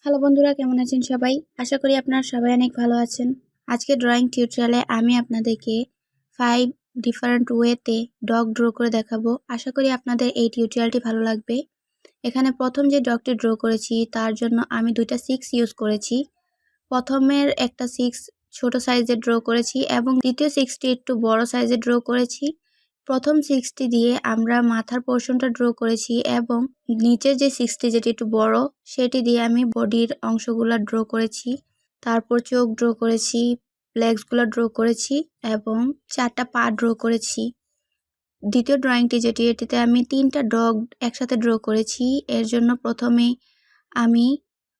Hello বন্ধুরা, কেমন আছেন সবাই? আশা করি আপনারা সবাই অনেক ভালো আছেন। আজকে ড্রয়িং টিউটোরিয়ালে আমি আপনাদেরকে 5 ডিফারেন্ট ওয়েতে ডগ ড্র করে দেখাবো। আশা করি আপনাদের এই টিউটোরিয়ালটি ভালো লাগবে। এখানে প্রথম যে ডগটি ড্র করেছি তার জন্য আমি 2টা 6 ইউজ করেছি। প্রথমের একটা 6 ছোট সাইজে ড্র করেছি এবং দ্বিতীয় 6টি একটু বড় সাইজে ড্র করেছি। প্রথম 6টি দিয়ে আমরা মাথার পোর্শনটা ড্র করেছি এবং নিচের যে 6টি যেটি একটু বড় সেটি দিয়ে আমি বডির অংশগুলো ড্র করেছি। তারপর চোখ ড্র করেছি, লেগসগুলো ড্র করেছি এবং 4টা পা ড্র করেছি। দ্বিতীয় ড্রয়িংটি যেটি, এটিতে আমি 3টা ডগ একসাথে ড্র করেছি। এর জন্য প্রথমে আমি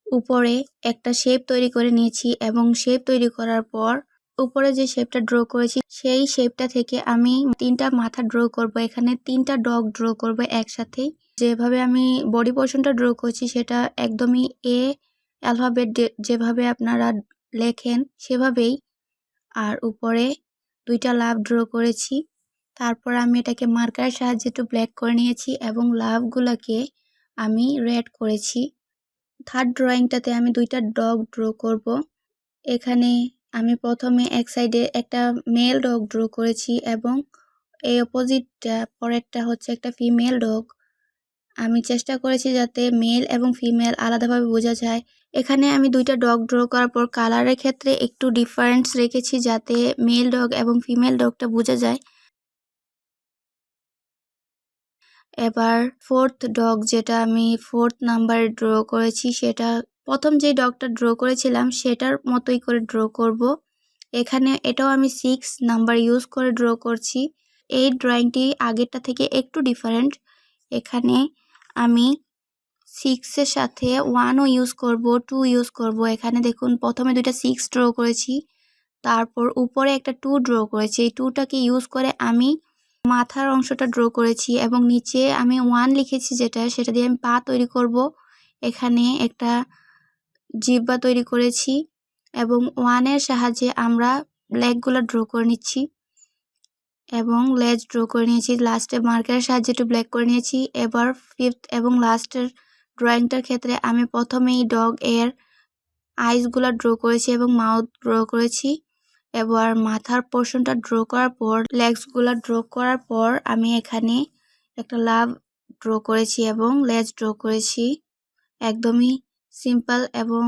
উপরে একটা শেপ তৈরি করে নিয়েছি এবং শেপ তৈরি করার পর উপরে যে শেপটা ড্র করেছি সেই শেপটা থেকে আমি 3টা মাথা ড্র করব। এখানে 3টা ডগ ড্র করব একসাথেই। যেভাবে আমি বডি পোর্শনটা ড্র করছি সেটা একদমই এ অ্যালফাবেট যেভাবে আপনারা লেখেন সেভাবেই। আর উপরে 2টা লাভ ড্র করেছি। তারপর আমি এটাকে মার্কারের সাহায্যে একটু ব্ল্যাক করে নিয়েছি এবং লাভগুলোকে আমি রেড করেছি। থার্ড ড্রয়িংটাতে আমি 2টা ডগ ড্র করব। এখানে আমি প্রথমে এক সাইডে একটা মেল ডগ ড্র করেছি এবং এই অপোজিটটা পরেরটা হচ্ছে একটা ফিমেল ডগ। আমি চেষ্টা করেছি যাতে মেল এবং ফিমেল আলাদাভাবে বোঝা যায়। এখানে আমি 2টা ডগ ড্র করার পর কালারের ক্ষেত্রে একটু ডিফারেন্স রেখেছি যাতে মেল ডগ এবং ফিমেল ডগটা বোঝা যায়। এবার ফোর্থ ডগ যেটা আমি 4th নাম্বারে ড্র করেছি সেটা প্রথম যে ডগটা ড্র করেছিলাম সেটার মতোই করে ড্র করব। এখানে এটাও আমি 6 নাম্বার ইউজ করে ড্র করছি। এই ড্রয়িংটি আগেরটা থেকে একটু ডিফারেন্ট। এখানে আমি 6 এর সাথে 1ও ইউজ করব, 2 ইউজ করব। এখানে দেখুন প্রথমে 2টা 6 ড্র করেছি, তারপর উপরে একটা 2 ড্র করেছি। এই 2টাকে ইউজ করে আমি মাথার অংশটা ড্র করেছি এবং নিচে আমি 1 লিখেছি সেটা দিয়ে আমি পা তৈরি করব। এখানে একটা জিহ্বা তৈরি করেছি এবং 1-এর সাহায্যে আমরা লেগগুলো ড্র করে নিচ্ছি এবং লেজ ড্র করে নিয়েছি। লাস্টে মার্কারের সাহায্যে একটু ব্ল্যাক করে নিয়েছি। এবার 5th এবং লাস্টের ড্রয়িংটার ক্ষেত্রে আমি প্রথমেই ডগ এর আইসগুলো ড্র করেছি এবং মাউথ ড্র করেছি। এবার মাথার পোর্শনটা ড্র করার পর লেগসগুলো ড্র করার পর আমি এখানে একটা লাভ ড্র করেছি এবং লেজ ড্র করেছি। একদমই সিম্পল এবং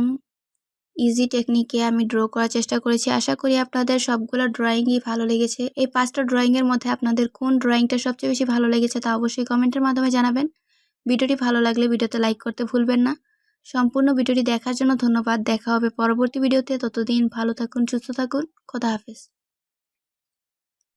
ইজি টেকনিকে আমি ড্র করার চেষ্টা করেছি। আশা করি আপনাদের সবগুলো ড্রয়িংই ভালো লেগেছে। এই 5টা ড্রয়িংয়ের মধ্যে আপনাদের কোন ড্রয়িংটা সবচেয়ে বেশি ভালো লেগেছে তা অবশ্যই কমেন্টের মাধ্যমে জানাবেন। ভিডিওটি ভালো লাগলে ভিডিওতে লাইক করতে ভুলবেন না। সম্পূর্ণ ভিডিওটি দেখার জন্য ধন্যবাদ। দেখা হবে পরবর্তী ভিডিওতে। ততদিন ভালো থাকুন, সুস্থ থাকুন। খোদা হাফেজ।